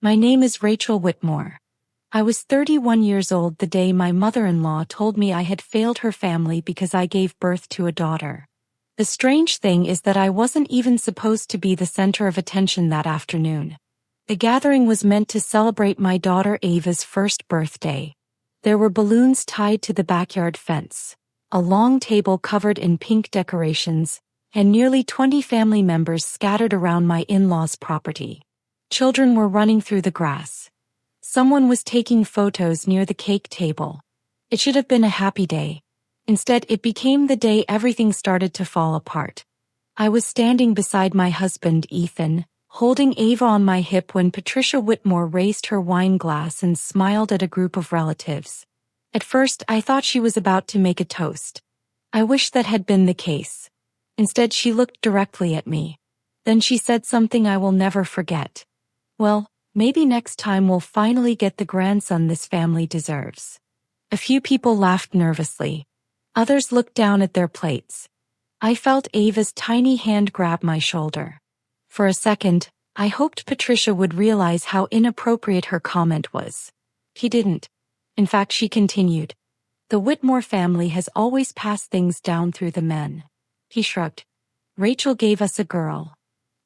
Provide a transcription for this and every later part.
My name is Rachel Whitmore. I was 31 years old the day my mother-in-law told me I had failed her family because I gave birth to a daughter. The strange thing is that I wasn't even supposed to be the center of attention that afternoon. The gathering was meant to celebrate my daughter Ava's first birthday. There were balloons tied to the backyard fence, a long table covered in pink decorations, and nearly 20 family members scattered around my in-laws' property. Children were running through the grass. Someone was taking photos near the cake table. It should have been a happy day. Instead, it became the day everything started to fall apart. I was standing beside my husband, Ethan, holding Ava on my hip when Patricia Whitmore raised her wine glass and smiled at a group of relatives. At first, I thought she was about to make a toast. I wish that had been the case. Instead, she looked directly at me. Then she said something I will never forget. Well, maybe next time we'll finally get the grandson this family deserves. A few people laughed nervously. Others looked down at their plates. I felt Ava's tiny hand grab my shoulder. For a second, I hoped Patricia would realize how inappropriate her comment was. She didn't. In fact, she continued. The Whitmore family has always passed things down through the men. He shrugged. Rachel gave us a girl.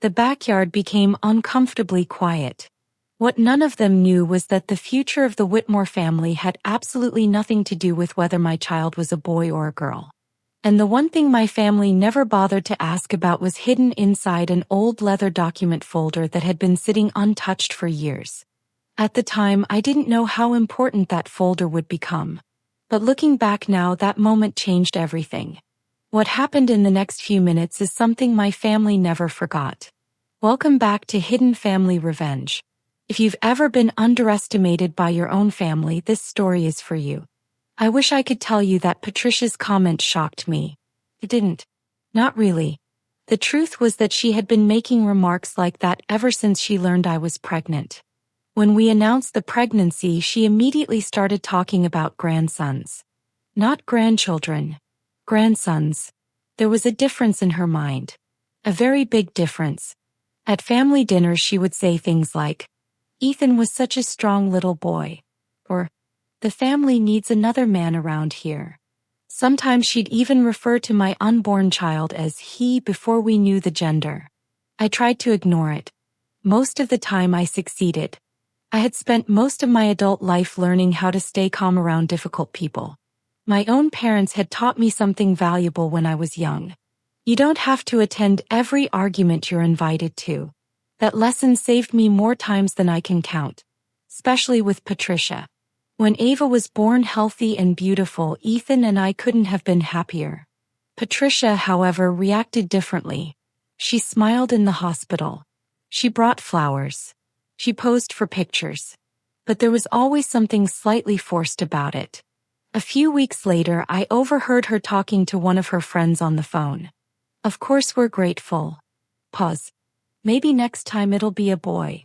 The backyard became uncomfortably quiet. What none of them knew was that the future of the Whitmore family had absolutely nothing to do with whether my child was a boy or a girl. And the one thing my family never bothered to ask about was hidden inside an old leather document folder that had been sitting untouched for years. At the time, I didn't know how important that folder would become. But looking back now, that moment changed everything. What happened in the next few minutes is something my family never forgot. Welcome back to Hidden Family Revenge. If you've ever been underestimated by your own family, this story is for you. I wish I could tell you that Patricia's comment shocked me. It didn't. Not really. The truth was that she had been making remarks like that ever since she learned I was pregnant. When we announced the pregnancy, she immediately started talking about grandsons. Not grandchildren. Grandsons. There was a difference in her mind. A very big difference. At family dinners she would say things like, Ethan was such a strong little boy. Or, the family needs another man around here. Sometimes she'd even refer to my unborn child as he before we knew the gender. I tried to ignore it. Most of the time I succeeded. I had spent most of my adult life learning how to stay calm around difficult people. My own parents had taught me something valuable when I was young. You don't have to attend every argument you're invited to. That lesson saved me more times than I can count. Especially with Patricia. When Ava was born healthy and beautiful, Ethan and I couldn't have been happier. Patricia, however, reacted differently. She smiled in the hospital. She brought flowers. She posed for pictures. But there was always something slightly forced about it. A few weeks later, I overheard her talking to one of her friends on the phone. Of course we're grateful. Pause. Maybe next time it'll be a boy.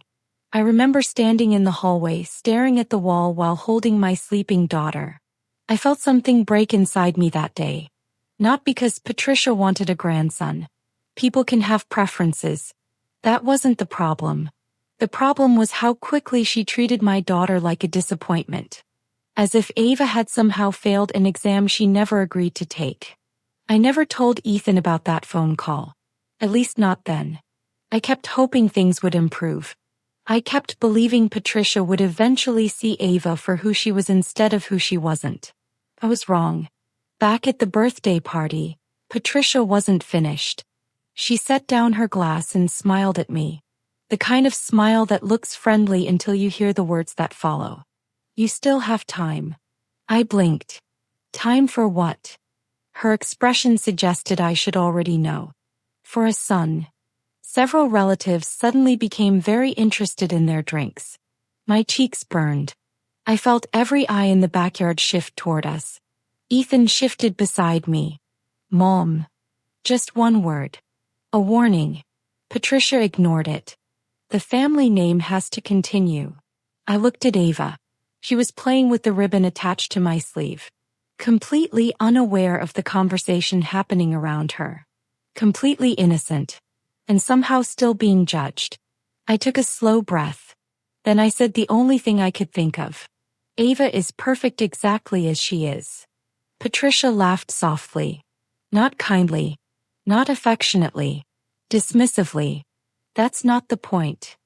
I remember standing in the hallway, staring at the wall while holding my sleeping daughter. I felt something break inside me that day. Not because Patricia wanted a grandson. People can have preferences. That wasn't the problem. The problem was how quickly she treated my daughter like a disappointment. As if Ava had somehow failed an exam she never agreed to take. I never told Ethan about that phone call. At least not then. I kept hoping things would improve. I kept believing Patricia would eventually see Ava for who she was instead of who she wasn't. I was wrong. Back at the birthday party, Patricia wasn't finished. She set down her glass and smiled at me. The kind of smile that looks friendly until you hear the words that follow. You still have time. I blinked. Time for what? Her expression suggested I should already know. For a son. Several relatives suddenly became very interested in their drinks. My cheeks burned. I felt every eye in the backyard shift toward us. Ethan shifted beside me. Mom. Just one word. A warning. Patricia ignored it. The family name has to continue. I looked at Ava. She was playing with the ribbon attached to my sleeve. Completely unaware of the conversation happening around her. Completely innocent. And somehow still being judged. I took a slow breath. Then I said the only thing I could think of. Ava is perfect exactly as she is. Patricia laughed softly. Not kindly. Not affectionately. Dismissively. That's not the point.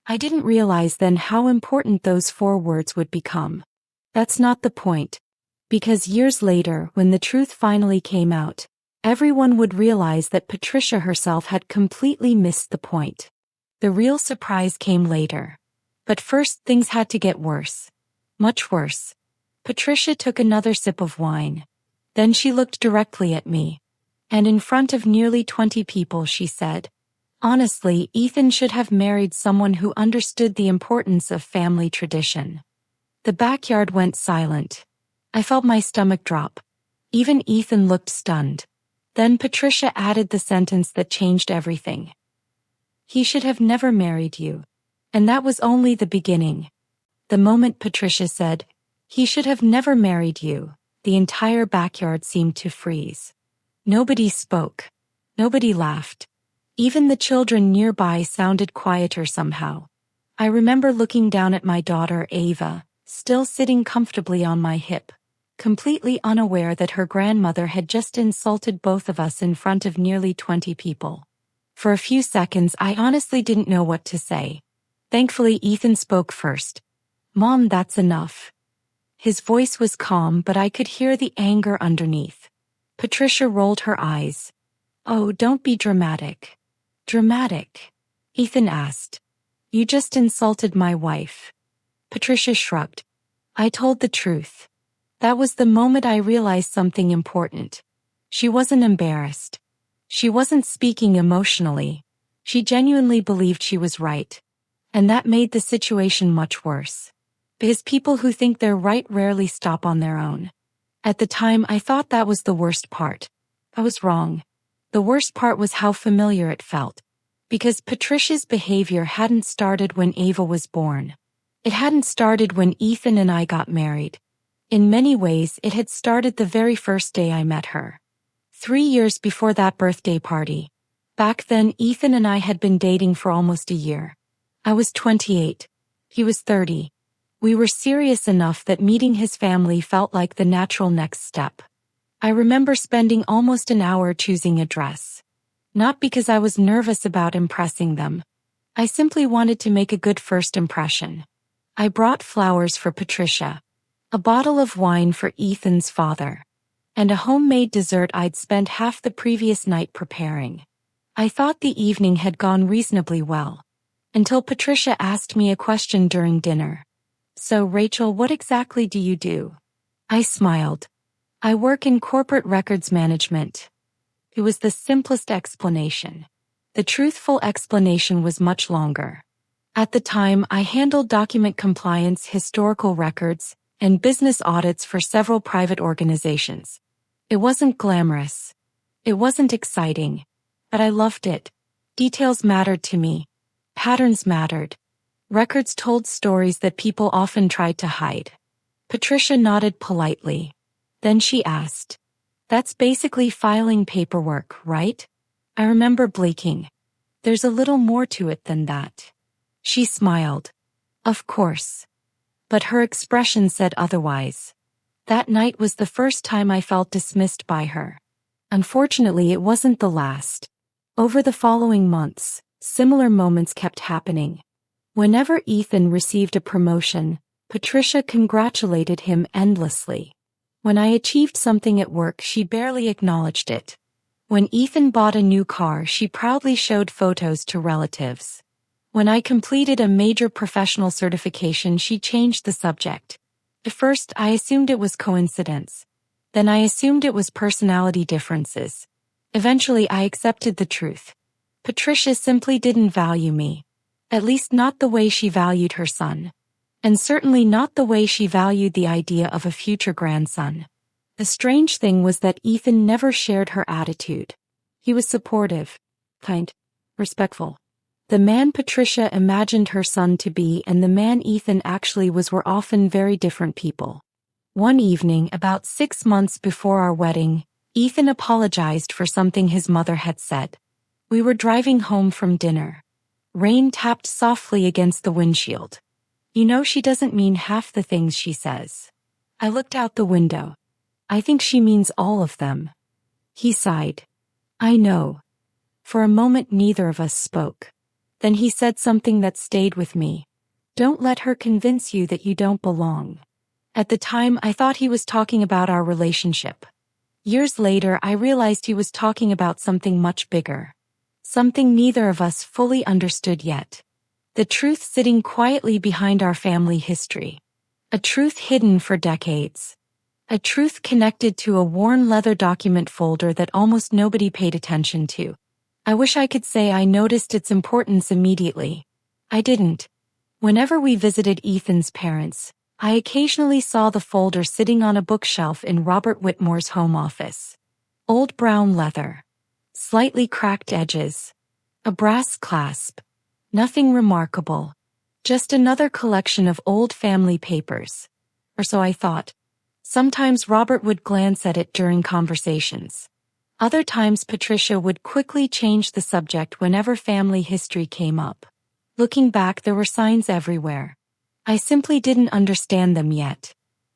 I didn't realize then how important those 4 words would become. That's not the point. Because years later, when the truth finally came out, everyone would realize that Patricia herself had completely missed the point. The real surprise came later. But first things had to get worse. Much worse. Patricia took another sip of wine. Then she looked directly at me. And in front of nearly 20 people she said, "Honestly, Ethan should have married someone who understood the importance of family tradition." The backyard went silent. I felt my stomach drop. Even Ethan looked stunned. Then Patricia added the sentence that changed everything. "He should have never married you." And that was only the beginning. The moment Patricia said, "He should have never married you," the entire backyard seemed to freeze. Nobody spoke. Nobody laughed. Even the children nearby sounded quieter somehow. I remember looking down at my daughter Ava, still sitting comfortably on my hip, completely unaware that her grandmother had just insulted both of us in front of nearly 20 people. For a few seconds I honestly didn't know what to say. Thankfully Ethan spoke first. "Mom, that's enough." His voice was calm, but I could hear the anger underneath. Patricia rolled her eyes. "Oh, don't be dramatic." "Dramatic?" Ethan asked. "You just insulted my wife." Patricia shrugged. "I told the truth." That was the moment I realized something important. She wasn't embarrassed. She wasn't speaking emotionally. She genuinely believed she was right. And that made the situation much worse. Because people who think they're right rarely stop on their own. At the time I thought that was the worst part. I was wrong. The worst part was how familiar it felt. Because Patricia's behavior hadn't started when Ava was born. It hadn't started when Ethan and I got married. In many ways it had started the very first day I met her. 3 years before that birthday party. Back then Ethan and I had been dating for almost a year. I was 28. He was 30. We were serious enough that meeting his family felt like the natural next step. I remember spending almost an hour choosing a dress. Not because I was nervous about impressing them. I simply wanted to make a good first impression. I brought flowers for Patricia, a bottle of wine for Ethan's father, and a homemade dessert I'd spent half the previous night preparing. I thought the evening had gone reasonably well. Until Patricia asked me a question during dinner. "So, Rachel, what exactly do you do?" I smiled. "I work in corporate records management." It was the simplest explanation. The truthful explanation was much longer. At the time, I handled document compliance, historical records, and business audits for several private organizations. It wasn't glamorous. It wasn't exciting. But I loved it. Details mattered to me. Patterns mattered. Records told stories that people often tried to hide. Patricia nodded politely. Then she asked, "That's basically filing paperwork, right?" I remember blinking. "There's a little more to it than that." She smiled. "Of course." But her expression said otherwise. That night was the first time I felt dismissed by her. Unfortunately, it wasn't the last. Over the following months, similar moments kept happening. Whenever Ethan received a promotion, Patricia congratulated him endlessly. When I achieved something at work, she barely acknowledged it. When Ethan bought a new car, she proudly showed photos to relatives. When I completed a major professional certification, she changed the subject. At first, I assumed it was coincidence. Then I assumed it was personality differences. Eventually, I accepted the truth. Patricia simply didn't value me. At least not the way she valued her son. And certainly not the way she valued the idea of a future grandson. The strange thing was that Ethan never shared her attitude. He was supportive, kind, respectful. The man Patricia imagined her son to be and the man Ethan actually was were often very different people. One evening, about 6 months before our wedding, Ethan apologized for something his mother had said. We were driving home from dinner. Rain tapped softly against the windshield. You know, she doesn't mean half the things she says. I looked out the window. I think she means all of them. He sighed. I know. For a moment neither of us spoke. Then he said something that stayed with me. Don't let her convince you that you don't belong. At the time I thought he was talking about our relationship. Years later I realized he was talking about something much bigger. Something neither of us fully understood yet. The truth sitting quietly behind our family history. A truth hidden for decades. A truth connected to a worn leather document folder that almost nobody paid attention to. I wish I could say I noticed its importance immediately. I didn't. Whenever we visited Ethan's parents, I occasionally saw the folder sitting on a bookshelf in Robert Whitmore's home office. Old brown leather. Slightly cracked edges. A brass clasp. Nothing remarkable. Just another collection of old family papers. Or so I thought. Sometimes Robert would glance at it during conversations. Other times Patricia would quickly change the subject whenever family history came up. Looking back, there were signs everywhere. I simply didn't understand them yet.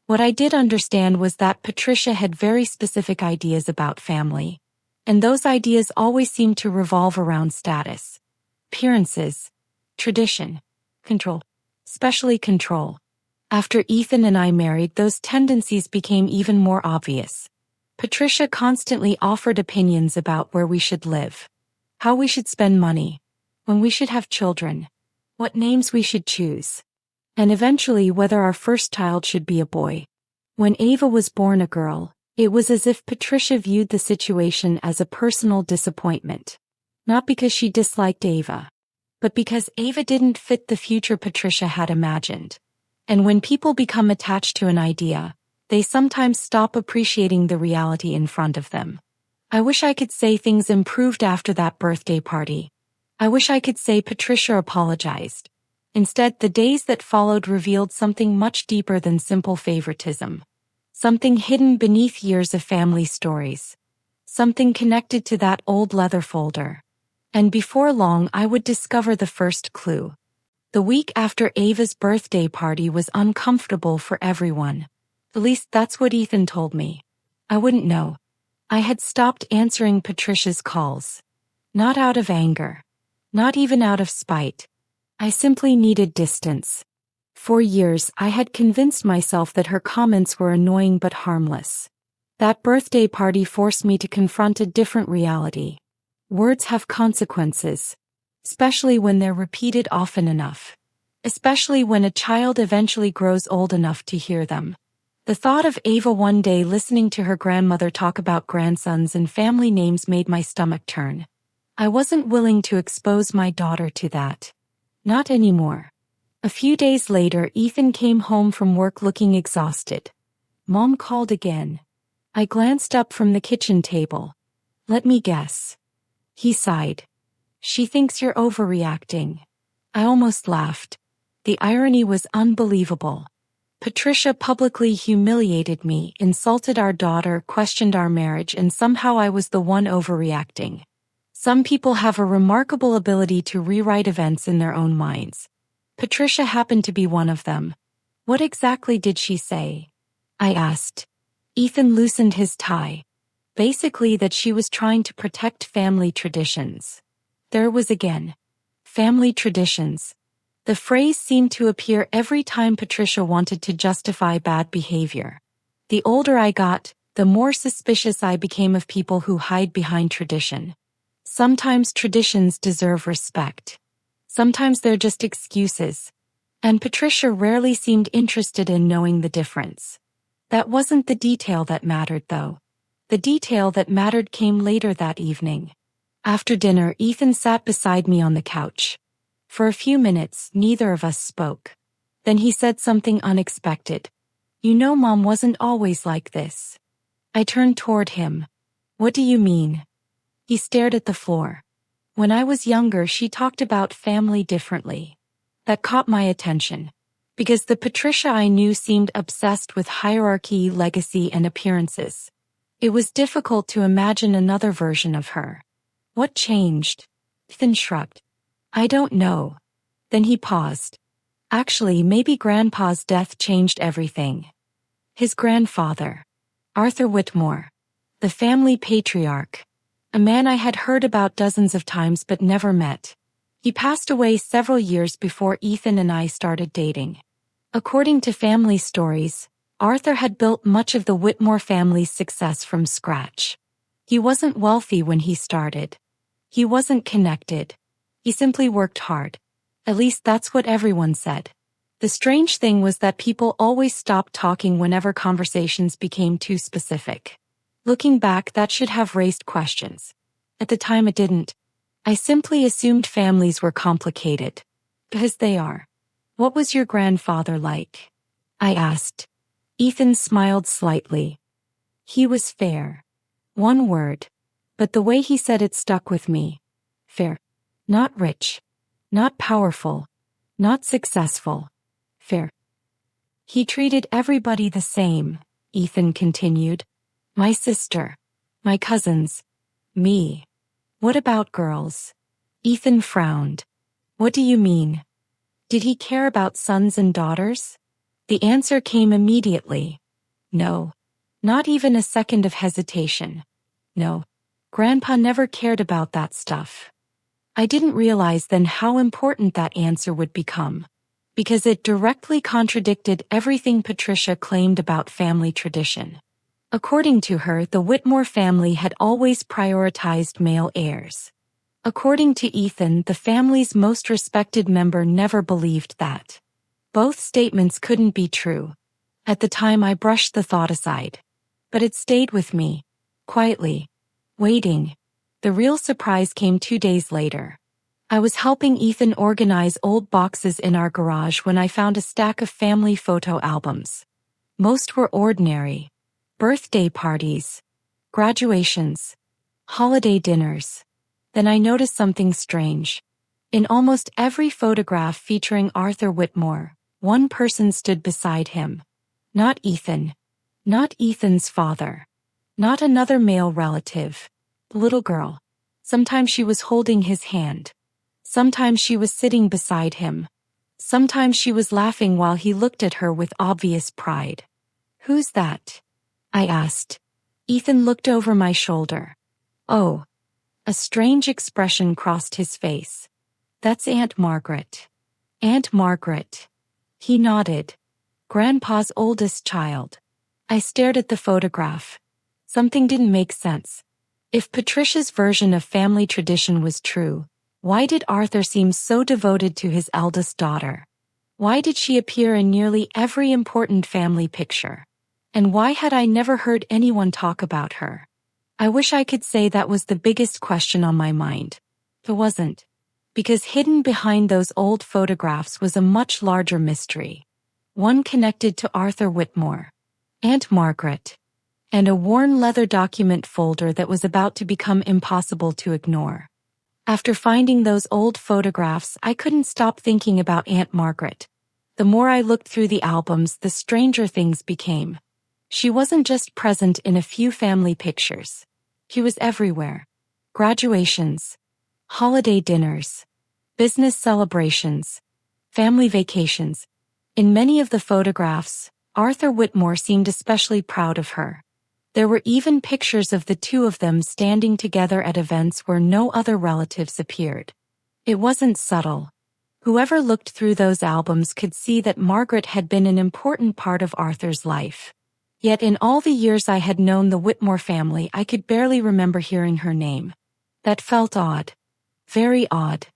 What I did understand was that Patricia had very specific ideas about family. And those ideas always seemed to revolve around status, appearances, tradition, control, especially control. After Ethan and I married, those tendencies became even more obvious. Patricia constantly offered opinions about where we should live, how we should spend money, when we should have children, what names we should choose, and eventually whether our first child should be a boy. When Ava was born a girl, it was as if Patricia viewed the situation as a personal disappointment. Not because she disliked Ava, but because Ava didn't fit the future Patricia had imagined. And when people become attached to an idea, they sometimes stop appreciating the reality in front of them. I wish I could say things improved after that birthday party. I wish I could say Patricia apologized. Instead, the days that followed revealed something much deeper than simple favoritism. Something hidden beneath years of family stories. Something connected to that old leather folder. And before long I would discover the first clue. The week after Ava's birthday party was uncomfortable for everyone. At least that's what Ethan told me. I wouldn't know. I had stopped answering Patricia's calls. Not out of anger. Not even out of spite. I simply needed distance. For years I had convinced myself that her comments were annoying but harmless. That birthday party forced me to confront a different reality. Words have consequences. Especially when they're repeated often enough. Especially when a child eventually grows old enough to hear them. The thought of Ava one day listening to her grandmother talk about grandsons and family names made my stomach turn. I wasn't willing to expose my daughter to that. Not anymore. A few days later, Ethan came home from work looking exhausted. Mom called again. I glanced up from the kitchen table. Let me guess. He sighed. She thinks you're overreacting. I almost laughed. The irony was unbelievable. Patricia publicly humiliated me, insulted our daughter, questioned our marriage, and somehow I was the one overreacting. Some people have a remarkable ability to rewrite events in their own minds. Patricia happened to be one of them. What exactly did she say? I asked. Ethan loosened his tie. Basically that she was trying to protect family traditions. There it was again. Family traditions. The phrase seemed to appear every time Patricia wanted to justify bad behavior. The older I got, the more suspicious I became of people who hide behind tradition. Sometimes traditions deserve respect. Sometimes they're just excuses. And Patricia rarely seemed interested in knowing the difference. That wasn't the detail that mattered, though. The detail that mattered came later that evening. After dinner, Ethan sat beside me on the couch. For a few minutes, neither of us spoke. Then he said something unexpected. You know, Mom wasn't always like this. I turned toward him. What do you mean? He stared at the floor. When I was younger, she talked about family differently. That caught my attention. Because the Patricia I knew seemed obsessed with hierarchy, legacy, and appearances. It was difficult to imagine another version of her. What changed? Ethan shrugged. I don't know. Then he paused. Actually, maybe Grandpa's death changed everything. His grandfather, Arthur Whitmore, the family patriarch, a man I had heard about dozens of times but never met. He passed away several years before Ethan and I started dating. According to family stories, Arthur had built much of the Whitmore family's success from scratch. He wasn't wealthy when he started. He wasn't connected. He simply worked hard. At least that's what everyone said. The strange thing was that people always stopped talking whenever conversations became too specific. Looking back, that should have raised questions. At the time it didn't. I simply assumed families were complicated. Because they are. What was your grandfather like? I asked. Ethan smiled slightly. He was fair. One word. But the way he said it stuck with me. Fair. Not rich. Not powerful. Not successful. Fair. He treated everybody the same, Ethan continued. My sister. My cousins. Me. What about girls? Ethan frowned. What do you mean? Did he care about sons and daughters? The answer came immediately. No. Not even a second of hesitation. No. Grandpa never cared about that stuff. I didn't realize then how important that answer would become. Because it directly contradicted everything Patricia claimed about family tradition. According to her, the Whitmore family had always prioritized male heirs. According to Ethan, the family's most respected member never believed that. Both statements couldn't be true. At the time I brushed the thought aside. But it stayed with me. Quietly. Waiting. The real surprise came 2 days later. I was helping Ethan organize old boxes in our garage when I found a stack of family photo albums. Most were ordinary. Birthday parties. Graduations. Holiday dinners. Then I noticed something strange. In almost every photograph featuring Arthur Whitmore, one person stood beside him. Not Ethan. Not Ethan's father. Not another male relative. The little girl. Sometimes she was holding his hand. Sometimes she was sitting beside him. Sometimes she was laughing while he looked at her with obvious pride. Who's that? I asked. Ethan looked over my shoulder. Oh. A strange expression crossed his face. That's Aunt Margaret. Aunt Margaret. He nodded. Grandpa's oldest child. I stared at the photograph. Something didn't make sense. If Patricia's version of family tradition was true, why did Arthur seem so devoted to his eldest daughter? Why did she appear in nearly every important family picture? And why had I never heard anyone talk about her? I wish I could say that was the biggest question on my mind. It wasn't. Because hidden behind those old photographs was a much larger mystery. One connected to Arthur Whitmore, Aunt Margaret, and a worn leather document folder that was about to become impossible to ignore. After finding those old photographs, I couldn't stop thinking about Aunt Margaret. The more I looked through the albums, the stranger things became. She wasn't just present in a few family pictures. She was everywhere. Graduations, holiday dinners, business celebrations, family vacations. In many of the photographs, Arthur Whitmore seemed especially proud of her. There were even pictures of the two of them standing together at events where no other relatives appeared. It wasn't subtle. Whoever looked through those albums could see that Margaret had been an important part of Arthur's life. Yet in all the years I had known the Whitmore family, I could barely remember hearing her name. That felt odd. Very odd.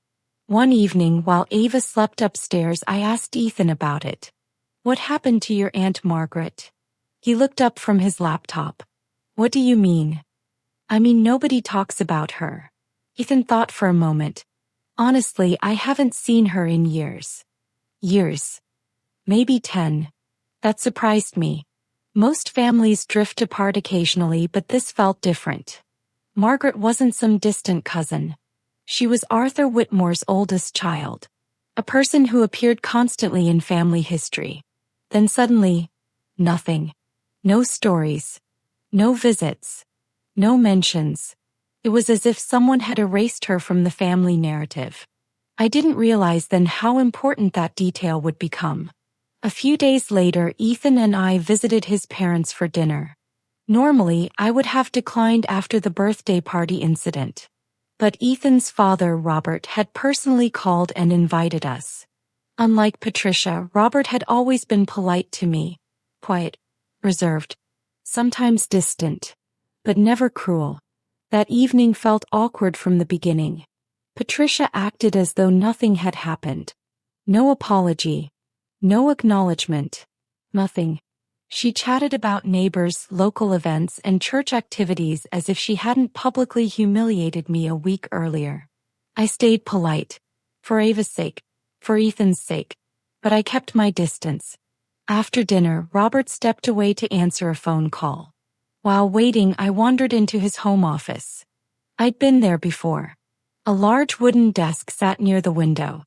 One evening while Ava slept upstairs, I asked Ethan about it. What happened to your Aunt Margaret? He looked up from his laptop. What do you mean? I mean, nobody talks about her. Ethan thought for a moment. Honestly, I haven't seen her in years. Years. Maybe 10. That surprised me. Most families drift apart occasionally, but this felt different. Margaret wasn't some distant cousin. She was Arthur Whitmore's oldest child. A person who appeared constantly in family history. Then suddenly, nothing. No stories. No visits. No mentions. It was as if someone had erased her from the family narrative. I didn't realize then how important that detail would become. A few days later, Ethan and I visited his parents for dinner. Normally, I would have declined after the birthday party incident. But Ethan's father, Robert, had personally called and invited us. Unlike Patricia, Robert had always been polite to me. Quiet, reserved, sometimes distant, but never cruel. That evening felt awkward from the beginning. Patricia acted as though nothing had happened. No apology. No acknowledgement. Nothing. She chatted about neighbors, local events, and church activities as if she hadn't publicly humiliated me a week earlier. I stayed polite. For Ava's sake. For Ethan's sake. But I kept my distance. After dinner, Robert stepped away to answer a phone call. While waiting, I wandered into his home office. I'd been there before. A large wooden desk sat near the window.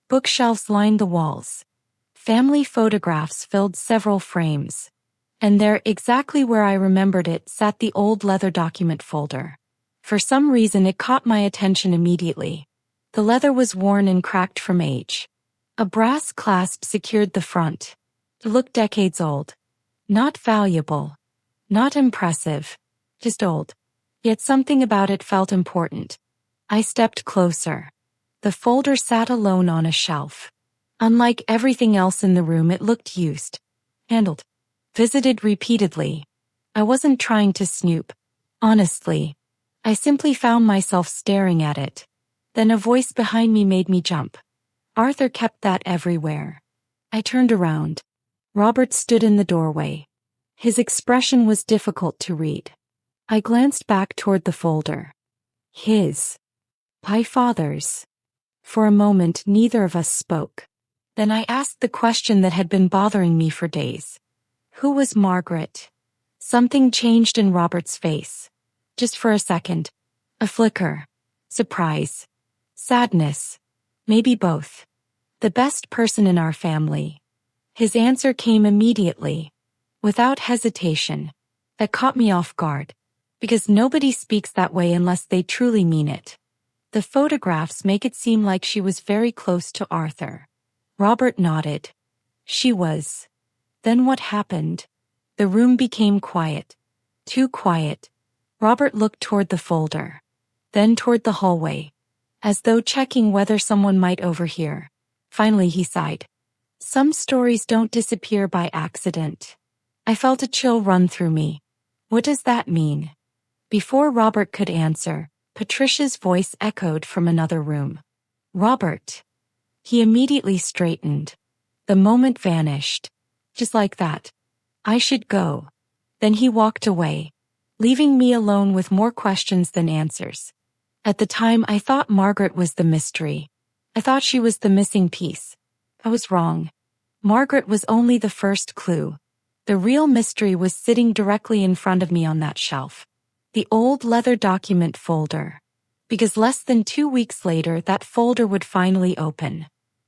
Bookshelves lined the walls. Family photographs filled several frames. And there, exactly where I remembered it, sat the old leather document folder. For some reason it caught my attention immediately. The leather was worn and cracked from age. A brass clasp secured the front. It looked decades old. Not valuable. Not impressive. Just old. Yet something about it felt important. I stepped closer. The folder sat alone on a shelf. Unlike everything else in the room, it looked used. Handled. Visited repeatedly. I wasn't trying to snoop. Honestly. I simply found myself staring at it. Then a voice behind me made me jump. Arthur kept that everywhere. I turned around. Robert stood in the doorway. His expression was difficult to read. I glanced back toward the folder. His. My father's. For a moment, neither of us spoke. Then I asked the question that had been bothering me for days. Who was Margaret? Something changed in Robert's face. Just for a second. A flicker. Surprise. Sadness. Maybe both. The best person in our family. His answer came immediately. Without hesitation. That caught me off guard. Because nobody speaks that way unless they truly mean it. The photographs make it seem like she was very close to Arthur. Robert nodded. She was. Then what happened? The room became quiet. Too quiet. Robert looked toward the folder. Then toward the hallway. As though checking whether someone might overhear. Finally he sighed. Some stories don't disappear by accident. I felt a chill run through me. What does that mean? Before Robert could answer, Patricia's voice echoed from another room. Robert. He immediately straightened. The moment vanished. Just like that. I should go. Then he walked away, leaving me alone with more questions than answers. At the time, I thought Margaret was the mystery. I thought she was the missing piece. I was wrong. Margaret was only the first clue. The real mystery was sitting directly in front of me on that shelf. The old leather document folder. Because less than 2 weeks later, that folder would finally open.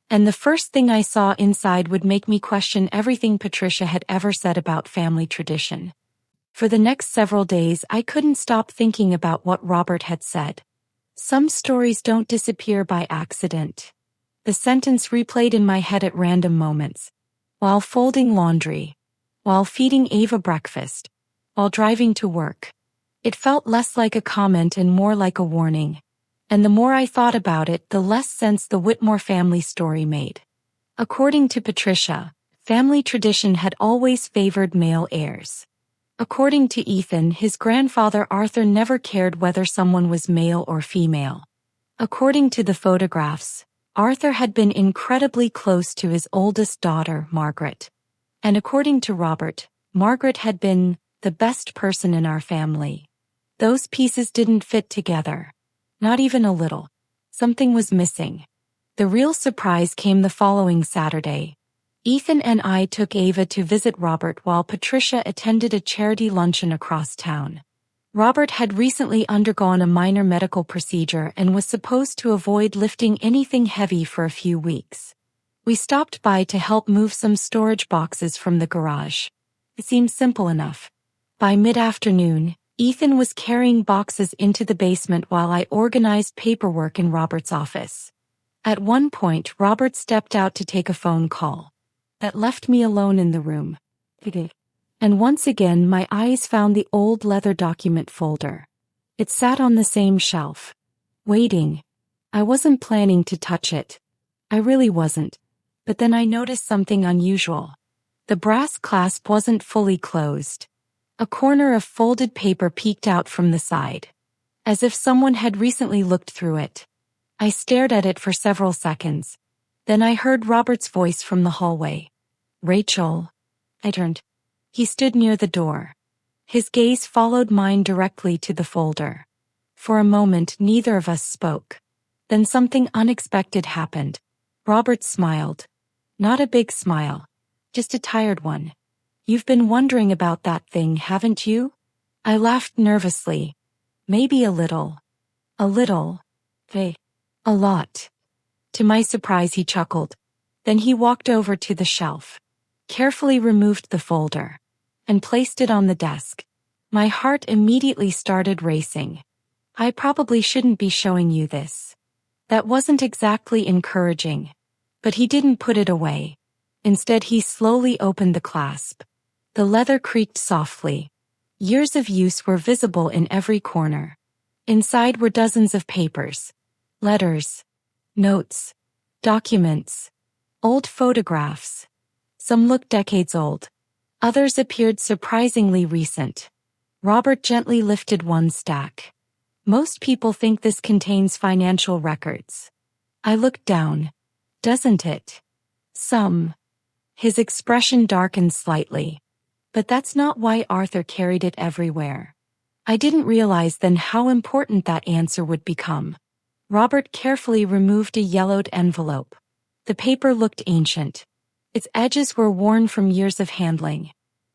And the first thing I saw inside would make me question everything Patricia had ever said about family tradition. For the next several days, I couldn't stop thinking about what Robert had said. Some stories don't disappear by accident. The sentence replayed in my head at random moments. While folding laundry. While feeding Ava breakfast. While driving to work. It felt less like a comment and more like a warning. And the more I thought about it, the less sense the Whitmore family story made. According to Patricia, family tradition had always favored male heirs. According to Ethan, his grandfather Arthur never cared whether someone was male or female. According to the photographs, Arthur had been incredibly close to his oldest daughter, Margaret. And according to Robert, Margaret had been the best person in our family. Those pieces didn't fit together. Not even a little. Something was missing. The real surprise came the following Saturday. Ethan and I took Ava to visit Robert while Patricia attended a charity luncheon across town. Robert had recently undergone a minor medical procedure and was supposed to avoid lifting anything heavy for a few weeks. We stopped by to help move some storage boxes from the garage. It seemed simple enough. By mid-afternoon, Ethan was carrying boxes into the basement while I organized paperwork in Robert's office. At one point, Robert stepped out to take a phone call. That left me alone in the room. And once again, my eyes found the old leather document folder. It sat on the same shelf. Waiting. I wasn't planning to touch it. I really wasn't. But then I noticed something unusual. The brass clasp wasn't fully closed. A corner of folded paper peeked out from the side, as if someone had recently looked through it. I stared at it for several seconds. Then I heard Robert's voice from the hallway. "Rachel." I turned. He stood near the door. His gaze followed mine directly to the folder. For a moment, neither of us spoke. Then something unexpected happened. Robert smiled. Not a big smile. Just a tired one. "You've been wondering about that thing, haven't you?" I laughed nervously. "Maybe a little." "A little?" "Hey. A lot." To my surprise, he chuckled. Then he walked over to the shelf, carefully removed the folder, and placed it on the desk. My heart immediately started racing. "I probably shouldn't be showing you this." That wasn't exactly encouraging. But he didn't put it away. Instead, he slowly opened the clasp. The leather creaked softly. Years of use were visible in every corner. Inside were dozens of papers. Letters. Notes. Documents. Old photographs. Some looked decades old. Others appeared surprisingly recent. Robert gently lifted one stack. "Most people think this contains financial records." I looked down. "Doesn't it?" "Some." His expression darkened slightly. "But that's not why Arthur carried it everywhere." I didn't realize then how important that answer would become. Robert carefully removed a yellowed envelope. The paper looked ancient. Its edges were worn from years of handling.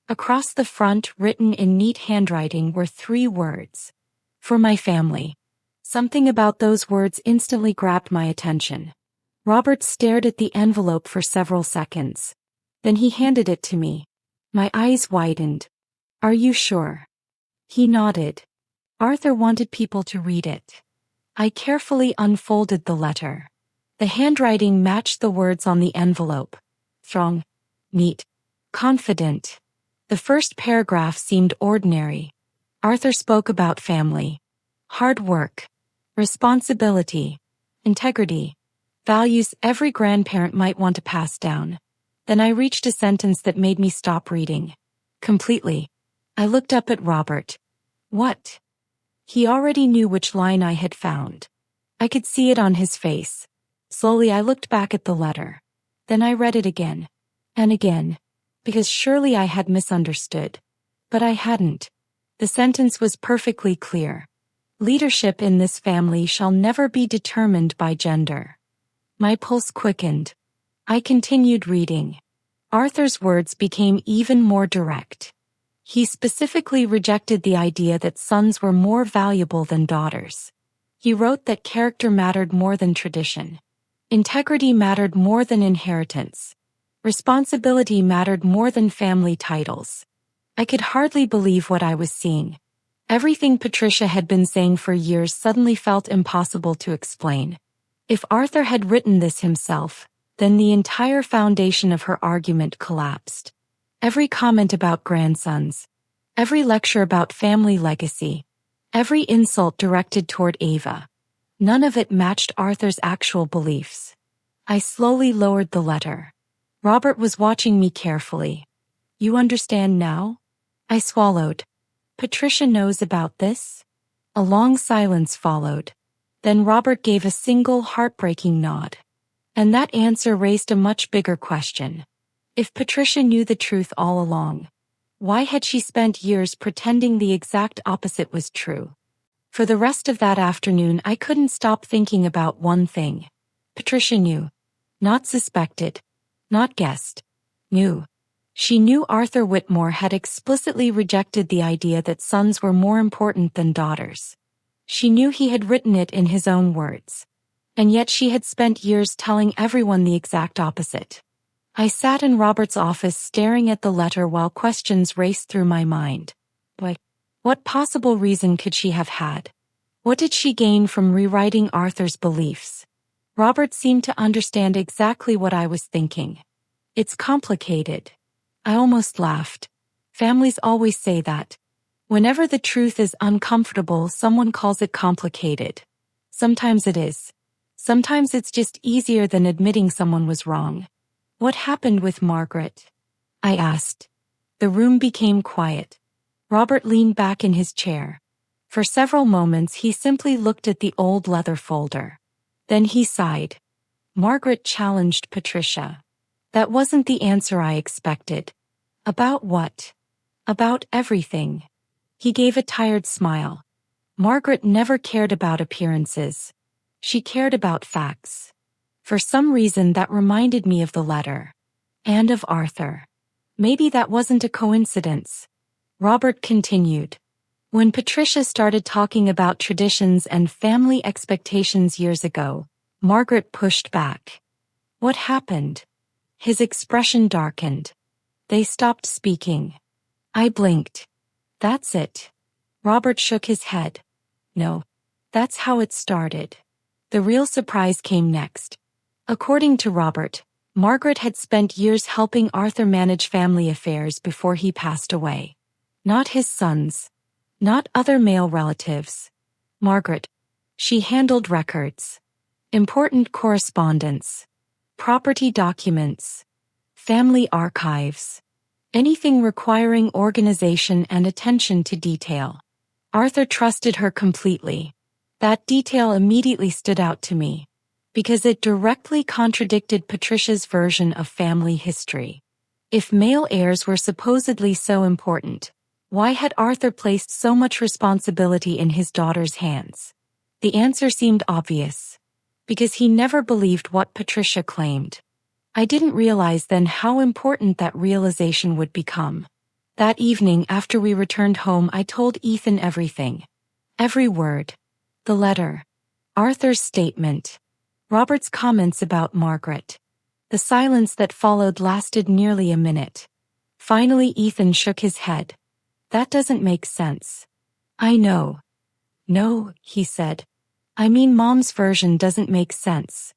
Across the front, written in neat handwriting, were 3 words. "For my family." Something about those words instantly grabbed my attention. Robert stared at the envelope for several seconds. Then he handed it to me. My eyes widened. "Are you sure?" He nodded. "Arthur wanted people to read it." I carefully unfolded the letter. The handwriting matched the words on the envelope. Strong. Neat. Confident. The first paragraph seemed ordinary. Arthur spoke about family. Hard work. Responsibility. Integrity. Values every grandparent might want to pass down. Then I reached a sentence that made me stop reading. Completely. I looked up at Robert. "What?" He already knew which line I had found. I could see it on his face. Slowly I looked back at the letter. Then I read it again. And again. Because surely I had misunderstood. But I hadn't. The sentence was perfectly clear. "Leadership in this family shall never be determined by gender." My pulse quickened. I continued reading. Arthur's words became even more direct. He specifically rejected the idea that sons were more valuable than daughters. He wrote that character mattered more than tradition. Integrity mattered more than inheritance. Responsibility mattered more than family titles. I could hardly believe what I was seeing. Everything Patricia had been saying for years suddenly felt impossible to explain. If Arthur had written this himself, then the entire foundation of her argument collapsed. Every comment about grandsons, every lecture about family legacy, every insult directed toward Ava. None of it matched Arthur's actual beliefs. I slowly lowered the letter. Robert was watching me carefully. "You understand now?" I swallowed. "Patricia knows about this?" A long silence followed. Then Robert gave a single heartbreaking nod. And that answer raised a much bigger question. If Patricia knew the truth all along, why had she spent years pretending the exact opposite was true? For the rest of that afternoon, I couldn't stop thinking about one thing. Patricia knew. Not suspected. Not guessed. Knew. She knew Arthur Whitmore had explicitly rejected the idea that sons were more important than daughters. She knew he had written it in his own words. And yet she had spent years telling everyone the exact opposite. I sat in Robert's office staring at the letter while questions raced through my mind. What possible reason could she have had? What did she gain from rewriting Arthur's beliefs? Robert seemed to understand exactly what I was thinking. It's complicated. I almost laughed. Families always say that. Whenever the truth is uncomfortable, someone calls it complicated. Sometimes it is. Sometimes it's just easier than admitting someone was wrong. What happened with Margaret? I asked. The room became quiet. Robert leaned back in his chair. For several moments he simply looked at the old leather folder. Then he sighed. Margaret challenged Patricia. That wasn't the answer I expected. About what? About everything. He gave a tired smile. Margaret never cared about appearances. She cared about facts. For some reason that reminded me of the letter. And of Arthur. Maybe that wasn't a coincidence. Robert continued. When Patricia started talking about traditions and family expectations years ago, Margaret pushed back. What happened? His expression darkened. They stopped speaking. I blinked. That's it. Robert shook his head. No. That's how it started. The real surprise came next. According to Robert, Margaret had spent years helping Arthur manage family affairs before he passed away. Not his sons. Not other male relatives. Margaret. She handled records. Important correspondence. Property documents. Family archives. Anything requiring organization and attention to detail. Arthur trusted her completely. That detail immediately stood out to me. Because it directly contradicted Patricia's version of family history. If male heirs were supposedly so important, why had Arthur placed so much responsibility in his daughter's hands? The answer seemed obvious. Because he never believed what Patricia claimed. I didn't realize then how important that realization would become. That evening after we returned home, I told Ethan everything. Every word. The letter. Arthur's statement. Robert's comments about Margaret. The silence that followed lasted nearly a minute. Finally Ethan shook his head. That doesn't make sense. I know. No, he said. I mean, Mom's version doesn't make sense.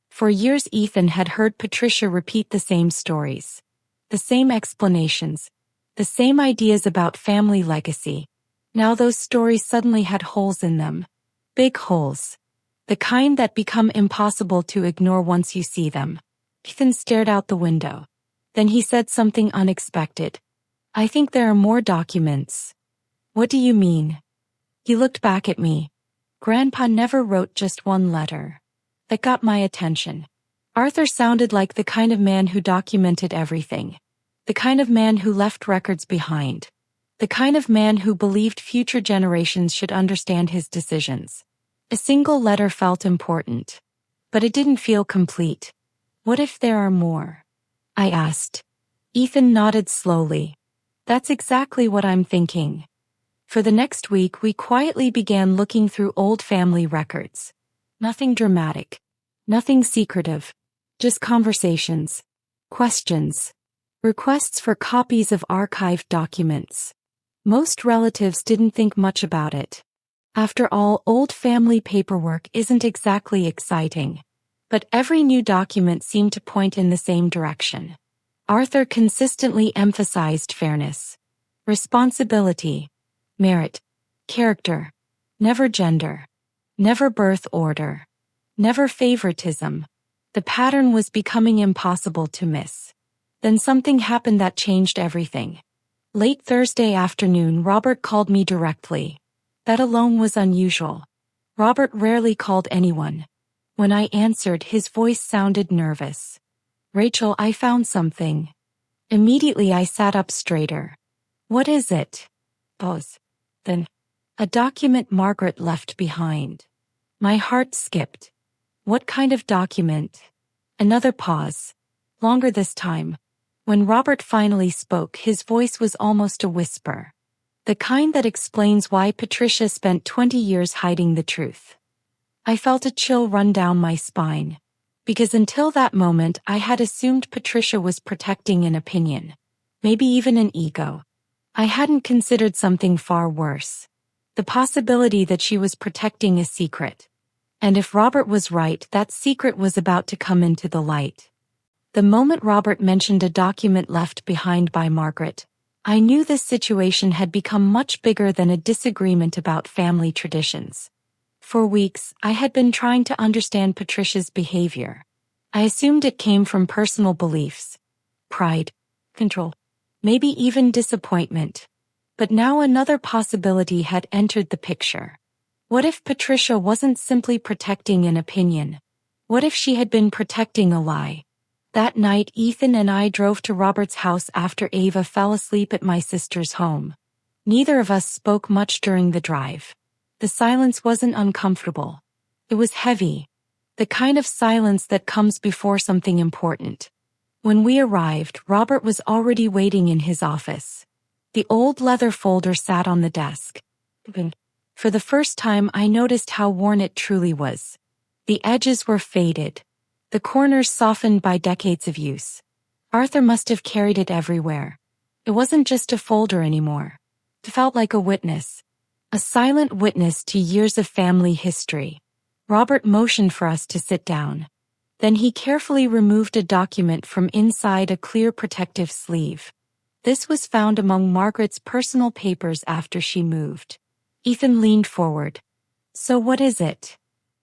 For years Ethan had heard Patricia repeat the same stories. The same explanations. The same ideas about family legacy. Now those stories suddenly had holes in them. Big holes. The kind that become impossible to ignore once you see them. Ethan stared out the window. Then he said something unexpected. I think there are more documents. What do you mean? He looked back at me. Grandpa never wrote just one letter. That got my attention. Arthur sounded like the kind of man who documented everything. The kind of man who left records behind. The kind of man who believed future generations should understand his decisions. A single letter felt important. But it didn't feel complete. What if there are more? I asked. Ethan nodded slowly. That's exactly what I'm thinking. For the next week we quietly began looking through old family records. Nothing dramatic. Nothing secretive. Just conversations. Questions. Requests for copies of archived documents. Most relatives didn't think much about it. After all, old family paperwork isn't exactly exciting. But every new document seemed to point in the same direction. Arthur consistently emphasized fairness. Responsibility. Merit. Character. Never gender. Never birth order. Never favoritism. The pattern was becoming impossible to miss. Then something happened that changed everything. Late Thursday afternoon, Robert called me directly. That alone was unusual. Robert rarely called anyone. When I answered, his voice sounded nervous. Rachel, I found something. Immediately I sat up straighter. What is it? Pause. Then. A document Margaret left behind. My heart skipped. What kind of document? Another pause. Longer this time. When Robert finally spoke, his voice was almost a whisper. The kind that explains why Patricia spent 20 years hiding the truth. I felt a chill run down my spine. Because until that moment I had assumed Patricia was protecting an opinion. Maybe even an ego. I hadn't considered something far worse. The possibility that she was protecting a secret. And if Robert was right, that secret was about to come into the light. The moment Robert mentioned a document left behind by Margaret, I knew this situation had become much bigger than a disagreement about family traditions. For weeks, I had been trying to understand Patricia's behavior. I assumed it came from personal beliefs, pride, control, maybe even disappointment. But now another possibility had entered the picture. What if Patricia wasn't simply protecting an opinion? What if she had been protecting a lie? That night, Ethan and I drove to Robert's house after Ava fell asleep at my sister's home. Neither of us spoke much during the drive. The silence wasn't uncomfortable. It was heavy. The kind of silence that comes before something important. When we arrived, Robert was already waiting in his office. The old leather folder sat on the desk. For the first time, I noticed how worn it truly was. The edges were faded. The corners softened by decades of use. Arthur must have carried it everywhere. It wasn't just a folder anymore. It felt like a witness. A silent witness to years of family history. Robert motioned for us to sit down. Then he carefully removed a document from inside a clear protective sleeve. This was found among Margaret's personal papers after she moved. Ethan leaned forward. "So what is it?"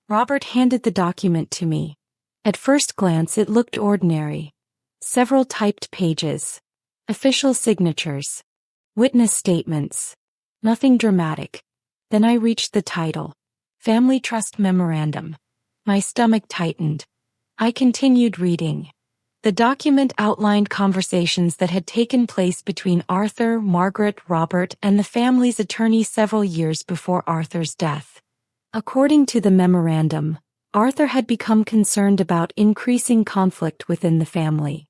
Robert handed the document to me. At first glance it looked ordinary. Several typed pages. Official signatures. Witness statements. Nothing dramatic. Then I reached the title. Family Trust Memorandum. My stomach tightened. I continued reading. The document outlined conversations that had taken place between Arthur, Margaret, Robert, and the family's attorney several years before Arthur's death. According to the memorandum, Arthur had become concerned about increasing conflict within the family.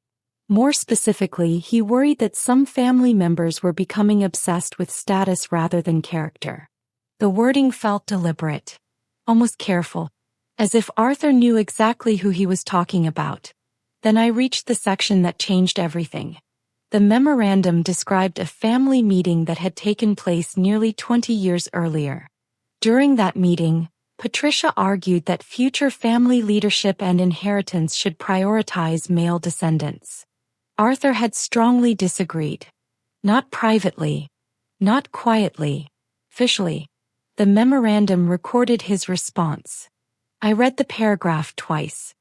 More specifically, he worried that some family members were becoming obsessed with status rather than character. The wording felt deliberate, almost careful, as if Arthur knew exactly who he was talking about. Then I reached the section that changed everything. The memorandum described a family meeting that had taken place nearly 20 years earlier. During that meeting, Patricia argued that future family leadership and inheritance should prioritize male descendants. Arthur had strongly disagreed. Not privately. Not quietly. Officially. The memorandum recorded his response. I read the paragraph twice.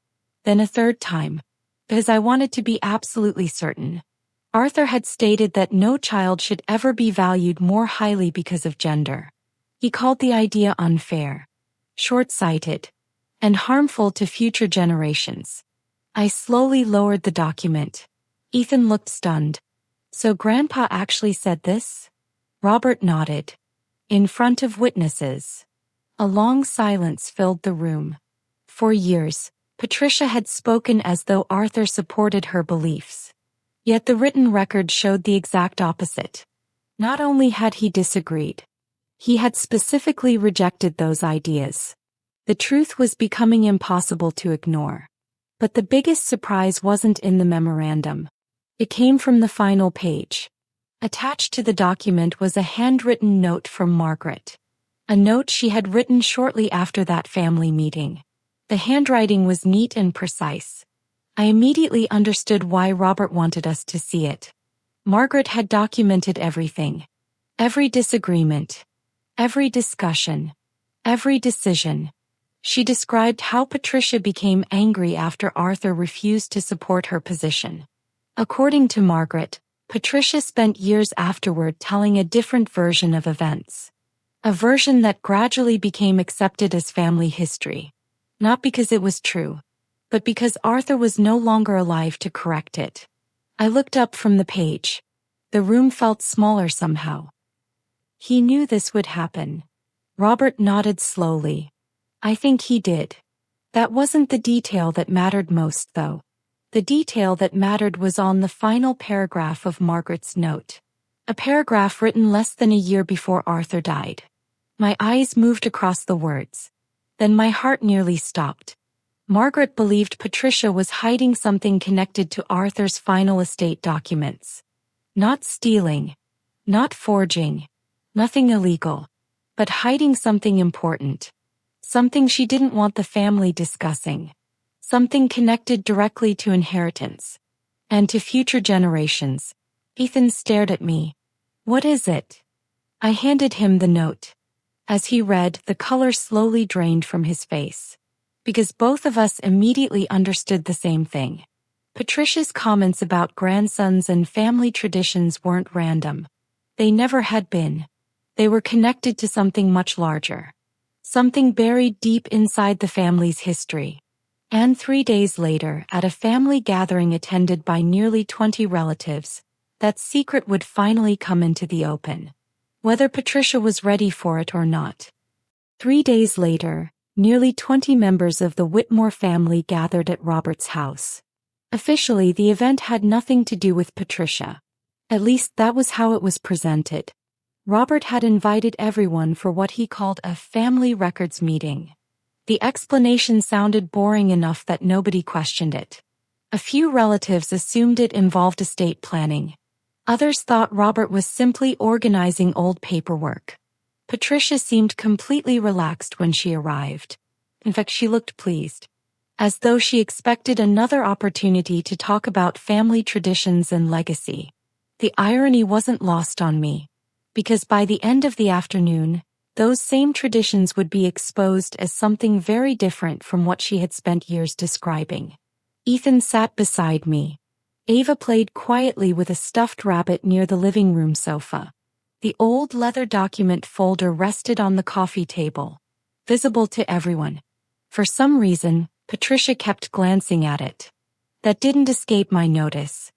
Then a third time. Because I wanted to be absolutely certain. Arthur had stated that no child should ever be valued more highly because of gender. He called the idea unfair, short-sighted, and harmful to future generations. I slowly lowered the document. Ethan looked stunned. "So Grandpa actually said this?" Robert nodded. In front of witnesses. A long silence filled the room. For years, Patricia had spoken as though Arthur supported her beliefs. Yet the written record showed the exact opposite. Not only had he disagreed, he had specifically rejected those ideas. The truth was becoming impossible to ignore. But the biggest surprise wasn't in the memorandum. It came from the final page. Attached to the document was a handwritten note from Margaret. A note she had written shortly after that family meeting. The handwriting was neat and precise. I immediately understood why Robert wanted us to see it. Margaret had documented everything. Every disagreement. Every discussion. Every decision. She described how Patricia became angry after Arthur refused to support her position. According to Margaret, Patricia spent years afterward telling a different version of events. A version that gradually became accepted as family history. Not because it was true, but because Arthur was no longer alive to correct it. I looked up from the page. The room felt smaller somehow. He knew this would happen. Robert nodded slowly. I think he did. That wasn't the detail that mattered most, though. The detail that mattered was on the final paragraph of Margaret's note. A paragraph written less than a year before Arthur died. My eyes moved across the words. Then my heart nearly stopped. Margaret believed Patricia was hiding something connected to Arthur's final estate documents. Not stealing. Not forging. Nothing illegal. But hiding something important. Something she didn't want the family discussing. Something connected directly to inheritance. And to future generations. Ethan stared at me. "What is it?" I handed him the note. As he read, the color slowly drained from his face. Because both of us immediately understood the same thing. Patricia's comments about grandsons and family traditions weren't random. They never had been. They were connected to something much larger. Something buried deep inside the family's history. And 3 days later, at a family gathering attended by nearly 20 relatives, that secret would finally come into the open. Whether Patricia was ready for it or not. 3 days later, nearly 20 members of the Whitmore family gathered at Robert's house. Officially, the event had nothing to do with Patricia. At least that was how it was presented. Robert had invited everyone for what he called a family records meeting. The explanation sounded boring enough that nobody questioned it. A few relatives assumed it involved estate planning. Others thought Robert was simply organizing old paperwork. Patricia seemed completely relaxed when she arrived. In fact, she looked pleased. As though she expected another opportunity to talk about family traditions and legacy. The irony wasn't lost on me. Because by the end of the afternoon, those same traditions would be exposed as something very different from what she had spent years describing. Ethan sat beside me. Ava played quietly with a stuffed rabbit near the living room sofa. The old leather document folder rested on the coffee table, visible to everyone. For some reason, Patricia kept glancing at it. That didn't escape my notice.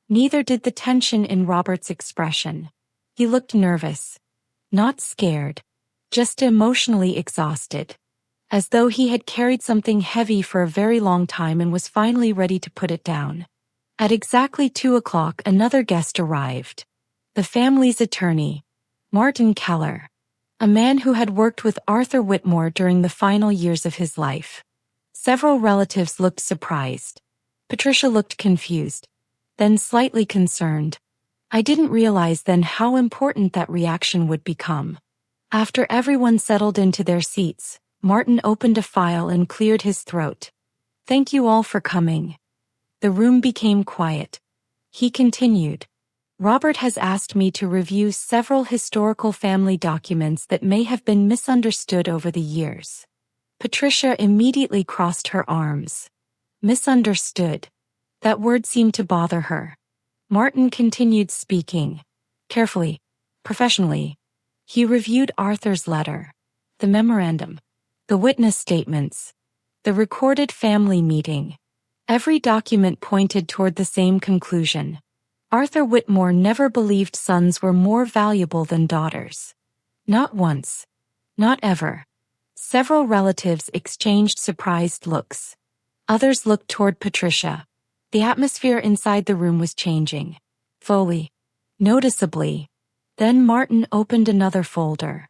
Neither did the tension in Robert's expression. He looked nervous. Not scared. Just emotionally exhausted. As though he had carried something heavy for a very long time and was finally ready to put it down. At exactly 2 o'clock, another guest arrived. The family's attorney, Martin Keller. A man who had worked with Arthur Whitmore during the final years of his life. Several relatives looked surprised. Patricia looked confused. Then slightly concerned. I didn't realize then how important that reaction would become. After everyone settled into their seats, Martin opened a file and cleared his throat. "Thank you all for coming." The room became quiet. He continued. "Robert has asked me to review several historical family documents that may have been misunderstood over the years." Patricia immediately crossed her arms. Misunderstood. That word seemed to bother her. Martin continued speaking. Carefully, professionally. He reviewed Arthur's letter, the memorandum, the witness statements, the recorded family meeting. Every document pointed toward the same conclusion. Arthur Whitmore never believed sons were more valuable than daughters. Not once. Not ever. Several relatives exchanged surprised looks. Others looked toward Patricia. The atmosphere inside the room was changing. Slowly. Noticeably. Then Martin opened another folder.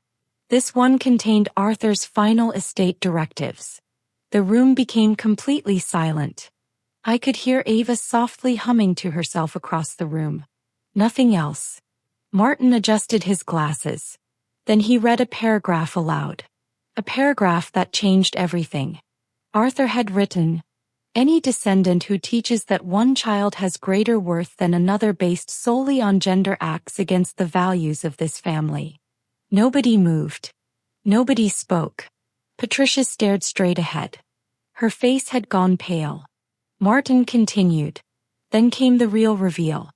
This one contained Arthur's final estate directives. The room became completely silent. I could hear Ava softly humming to herself across the room. Nothing else. Martin adjusted his glasses. Then he read a paragraph aloud. A paragraph that changed everything. Arthur had written, "Any descendant who teaches that one child has greater worth than another based solely on gender acts against the values of this family." Nobody moved. Nobody spoke. Patricia stared straight ahead. Her face had gone pale. Martin continued. Then came the real reveal.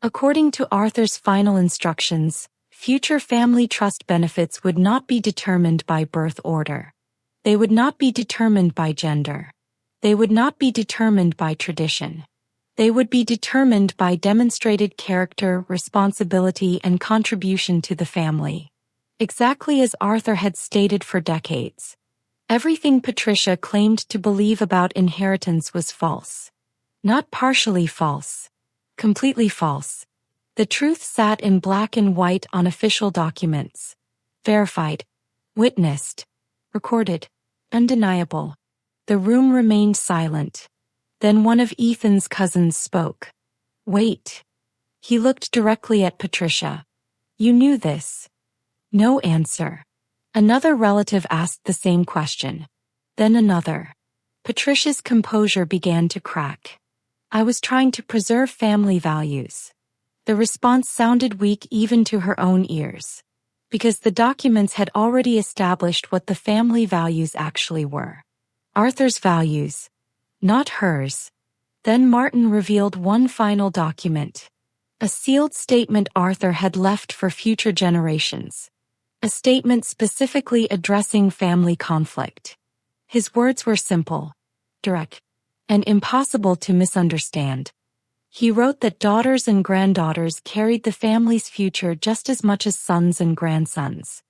According to Arthur's final instructions, future family trust benefits would not be determined by birth order. They would not be determined by gender. They would not be determined by tradition. They would be determined by demonstrated character, responsibility, and contribution to the family. Exactly as Arthur had stated for decades. Everything Patricia claimed to believe about inheritance was false. Not partially false. Completely false. The truth sat in black and white on official documents. Verified. Witnessed. Recorded. Undeniable. The room remained silent. Then one of Ethan's cousins spoke. "Wait." He looked directly at Patricia. "You knew this." No answer. Another relative asked the same question. Then another. Patricia's composure began to crack. I was trying to preserve family values. The response sounded weak even to her own ears. Because the documents had already established what the family values actually were. Arthur's values. Not hers. Then Martin revealed one final document. A sealed statement Arthur had left for future generations. A statement specifically addressing family conflict. His words were simple, direct, and impossible to misunderstand. He wrote that daughters and granddaughters carried the family's future just as much as sons and grandsons.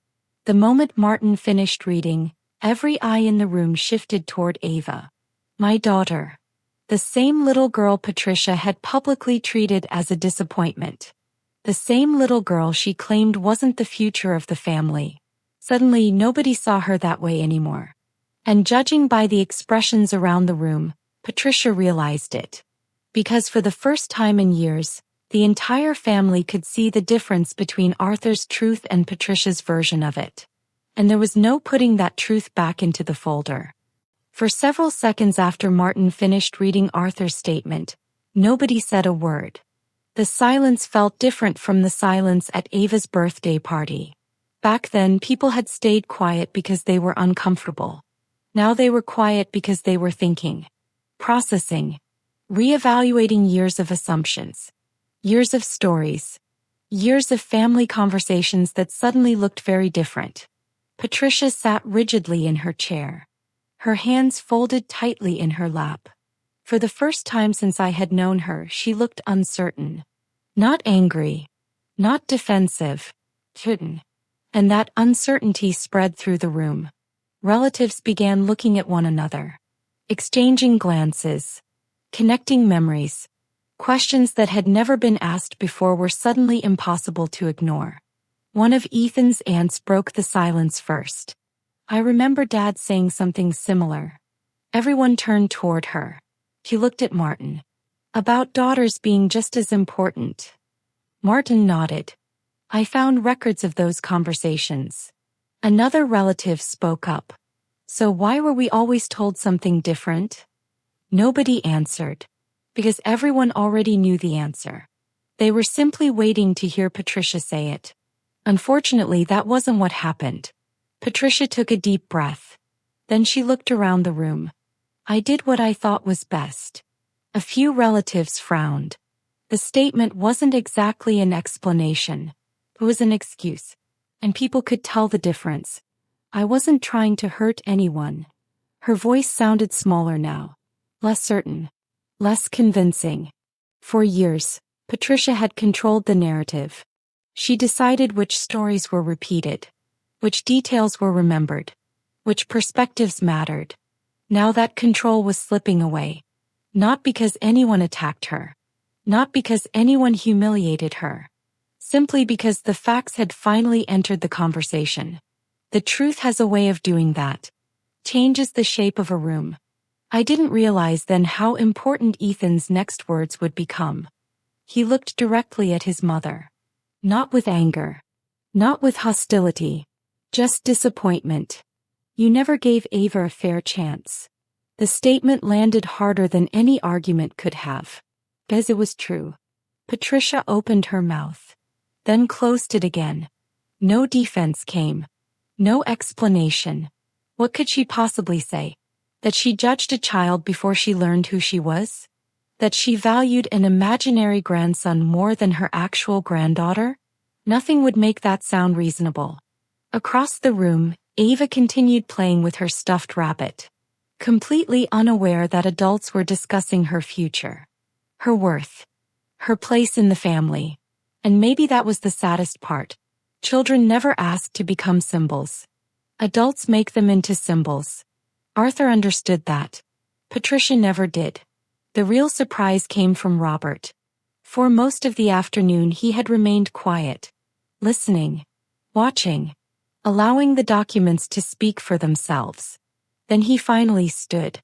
The moment Martin finished reading, every eye in the room shifted toward Ava. My daughter. The same little girl Patricia had publicly treated as a disappointment. The same little girl she claimed wasn't the future of the family. Suddenly nobody saw her that way anymore. And judging by the expressions around the room, Patricia realized it. Because for the first time in years, the entire family could see the difference between Arthur's truth and Patricia's version of it. And there was no putting that truth back into the folder. For several seconds after Martin finished reading Arthur's statement, nobody said a word. The silence felt different from the silence at Ava's birthday party. Back then, people had stayed quiet because they were uncomfortable. Now they were quiet because they were thinking, processing, reevaluating years of assumptions, years of stories, years of family conversations that suddenly looked very different. Patricia sat rigidly in her chair. Her hands folded tightly in her lap. For the first time since I had known her, she looked uncertain. Not angry. Not defensive. Hidden. And that uncertainty spread through the room. Relatives began looking at one another. Exchanging glances. Connecting memories. Questions that had never been asked before were suddenly impossible to ignore. One of Ethan's aunts broke the silence first. I remember Dad saying something similar. Everyone turned toward her. He looked at Martin. About daughters being just as important. Martin nodded. I found records of those conversations. Another relative spoke up. So why were we always told something different? Nobody answered. Because everyone already knew the answer. They were simply waiting to hear Patricia say it. Unfortunately, that wasn't what happened. Patricia took a deep breath. Then she looked around the room. I did what I thought was best. A few relatives frowned. The statement wasn't exactly an explanation. It was an excuse. And people could tell the difference. I wasn't trying to hurt anyone. Her voice sounded smaller now. Less certain. Less convincing. For years, Patricia had controlled the narrative. She decided which stories were repeated. Which details were remembered. Which perspectives mattered. Now that control was slipping away. Not because anyone attacked her. Not because anyone humiliated her. Simply because the facts had finally entered the conversation. The truth has a way of doing that. Changes the shape of a room. I didn't realize then how important Ethan's next words would become. He looked directly at his mother. Not with anger. Not with hostility. Just disappointment. You never gave Ava a fair chance. The statement landed harder than any argument could have. As it was true. Patricia opened her mouth. Then closed it again. No defense came. No explanation. What could she possibly say? That she judged a child before she learned who she was? That she valued an imaginary grandson more than her actual granddaughter? Nothing would make that sound reasonable. Across the room, Ava continued playing with her stuffed rabbit. Completely unaware that adults were discussing her future. Her worth. Her place in the family. And maybe that was the saddest part. Children never asked to become symbols. Adults make them into symbols. Arthur understood that. Patricia never did. The real surprise came from Robert. For most of the afternoon he had remained quiet. Listening. Watching. Allowing the documents to speak for themselves. Then he finally stood.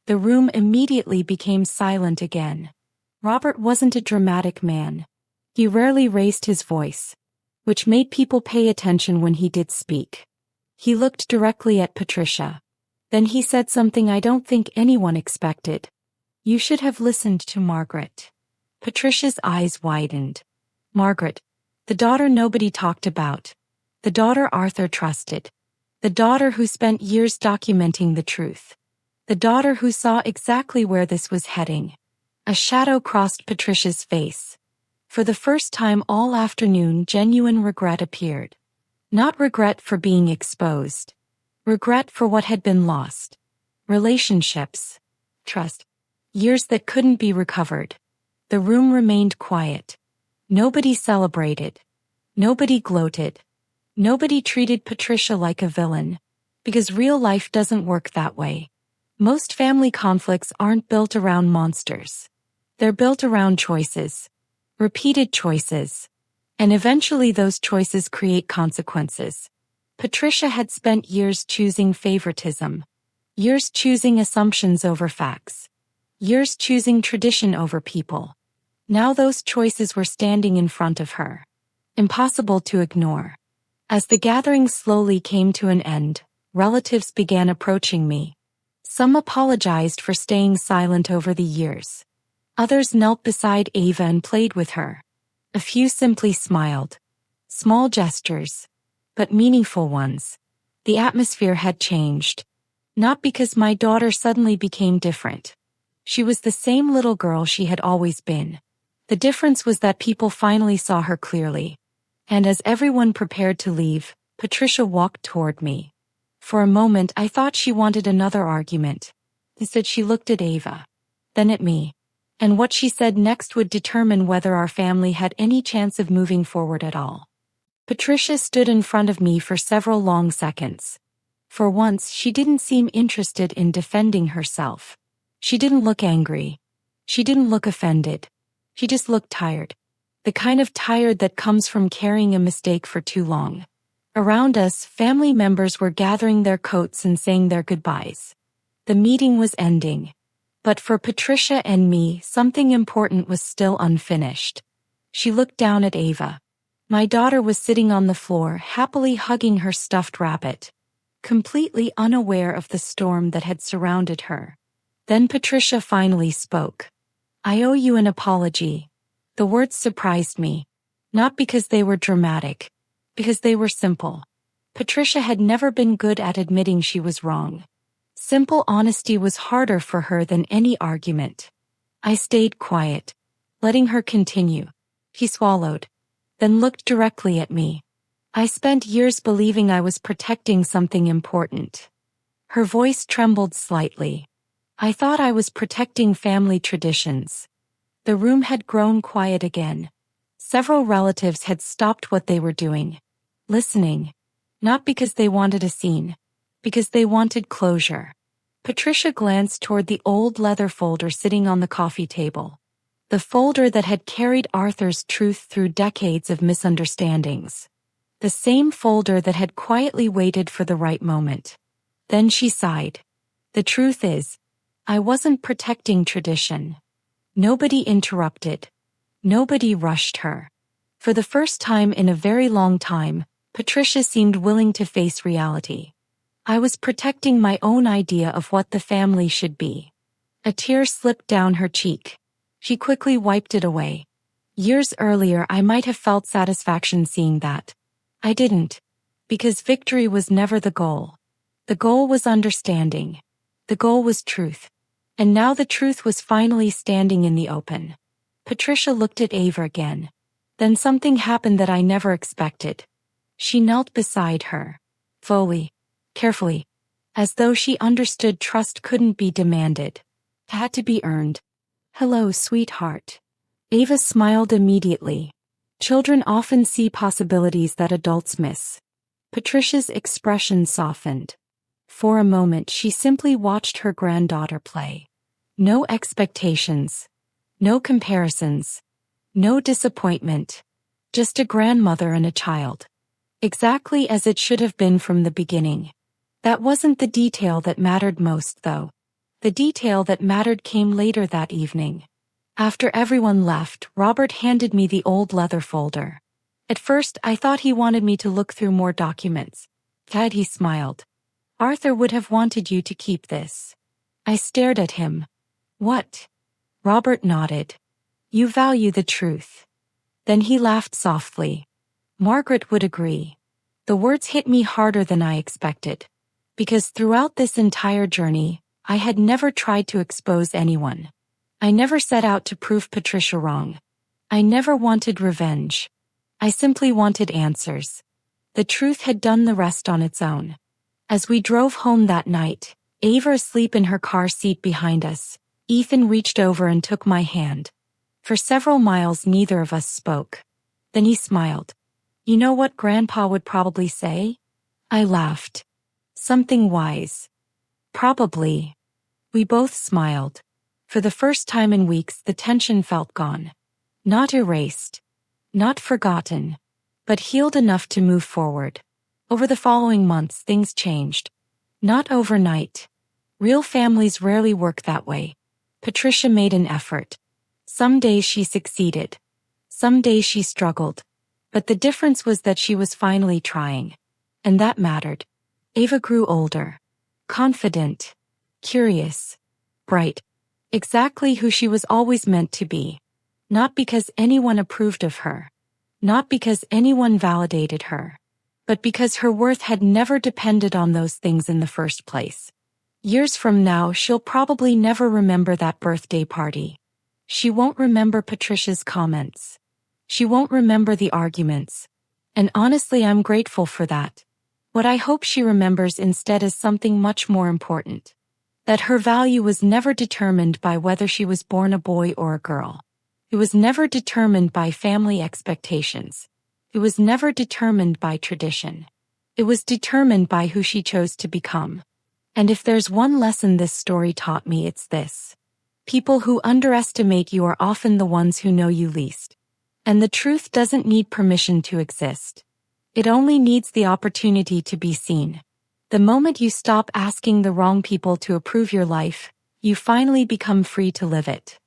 The room immediately became silent again. Robert wasn't a dramatic man. He rarely raised his voice, which made people pay attention when he did speak. He looked directly at Patricia. Then he said something I don't think anyone expected. You should have listened to Margaret. Patricia's eyes widened. Margaret. The daughter nobody talked about. The daughter Arthur trusted. The daughter who spent years documenting the truth. The daughter who saw exactly where this was heading. A shadow crossed Patricia's face. For the first time all afternoon, genuine regret appeared. Not regret for being exposed. Regret for what had been lost. Relationships. Trust. Years that couldn't be recovered. The room remained quiet. Nobody celebrated. Nobody gloated. Nobody treated Patricia like a villain. Because real life doesn't work that way. Most family conflicts aren't built around monsters. They're built around choices. Repeated choices. And eventually those choices create consequences. Patricia had spent years choosing favoritism. Years choosing assumptions over facts. Years choosing tradition over people. Now those choices were standing in front of her. Impossible to ignore. As the gathering slowly came to an end, relatives began approaching me. Some apologized for staying silent over the years. Others knelt beside Ava and played with her. A few simply smiled. Small gestures, but meaningful ones. The atmosphere had changed. Not because my daughter suddenly became different. She was the same little girl she had always been. The difference was that people finally saw her clearly. And as everyone prepared to leave, Patricia walked toward me. For a moment I thought she wanted another argument. Instead she looked at Ava. Then at me. And what she said next would determine whether our family had any chance of moving forward at all. Patricia stood in front of me for several long seconds. For once, she didn't seem interested in defending herself. She didn't look angry. She didn't look offended. She just looked tired. The kind of tired that comes from carrying a mistake for too long. Around us, family members were gathering their coats and saying their goodbyes. The meeting was ending. But for Patricia and me, something important was still unfinished. She looked down at Ava. My daughter was sitting on the floor, happily hugging her stuffed rabbit, completely unaware of the storm that had surrounded her. Then Patricia finally spoke. I owe you an apology. The words surprised me. Not because they were dramatic. Because they were simple. Patricia had never been good at admitting she was wrong. Simple honesty was harder for her than any argument. I stayed quiet, letting her continue. She swallowed, then looked directly at me. I spent years believing I was protecting something important. Her voice trembled slightly. I thought I was protecting family traditions. The room had grown quiet again. Several relatives had stopped what they were doing. Listening. Not because they wanted a scene. Because they wanted closure. Patricia glanced toward the old leather folder sitting on the coffee table. The folder that had carried Arthur's truth through decades of misunderstandings. The same folder that had quietly waited for the right moment. Then she sighed. The truth is, I wasn't protecting tradition. Nobody interrupted. Nobody rushed her. For the first time in a very long time, Patricia seemed willing to face reality. I was protecting my own idea of what the family should be. A tear slipped down her cheek. She quickly wiped it away. Years earlier I might have felt satisfaction seeing that. I didn't. Because victory was never the goal. The goal was understanding. The goal was truth. And now the truth was finally standing in the open. Patricia looked at Ava again. Then something happened that I never expected. She knelt beside her. Slowly. Carefully. As though she understood trust couldn't be demanded. It had to be earned. Hello, sweetheart. Ava smiled immediately. Children often see possibilities that adults miss. Patricia's expression softened. For a moment she simply watched her granddaughter play. No expectations. No comparisons. No disappointment. Just a grandmother and a child. Exactly as it should have been from the beginning. That wasn't the detail that mattered most, though. The detail that mattered came later that evening. After everyone left, Robert handed me the old leather folder. At first, I thought he wanted me to look through more documents. Dad, he smiled. Arthur would have wanted you to keep this. I stared at him. What? Robert nodded. You value the truth. Then he laughed softly. Margaret would agree. The words hit me harder than I expected. Because throughout this entire journey, I had never tried to expose anyone. I never set out to prove Patricia wrong. I never wanted revenge. I simply wanted answers. The truth had done the rest on its own. As we drove home that night, Ava asleep in her car seat behind us, Ethan reached over and took my hand. For several miles neither of us spoke. Then he smiled. You know what Grandpa would probably say? I laughed. Something wise. Probably. We both smiled. For the first time in weeks the tension felt gone. Not erased. Not forgotten. But healed enough to move forward. Over the following months things changed. Not overnight. Real families rarely work that way. Patricia made an effort. Some days she succeeded. Some days she struggled. But the difference was that she was finally trying. And that mattered. Ava grew older. Confident. Curious. Bright. Exactly who she was always meant to be. Not because anyone approved of her. Not because anyone validated her. But because her worth had never depended on those things in the first place. Years from now she'll probably never remember that birthday party. She won't remember Patricia's comments. She won't remember the arguments. And honestly, I'm grateful for that. What I hope she remembers instead is something much more important. That her value was never determined by whether she was born a boy or a girl. It was never determined by family expectations. It was never determined by tradition. It was determined by who she chose to become. And if there's one lesson this story taught me, it's this. People who underestimate you are often the ones who know you least. And the truth doesn't need permission to exist. It only needs the opportunity to be seen. The moment you stop asking the wrong people to approve your life, you finally become free to live it.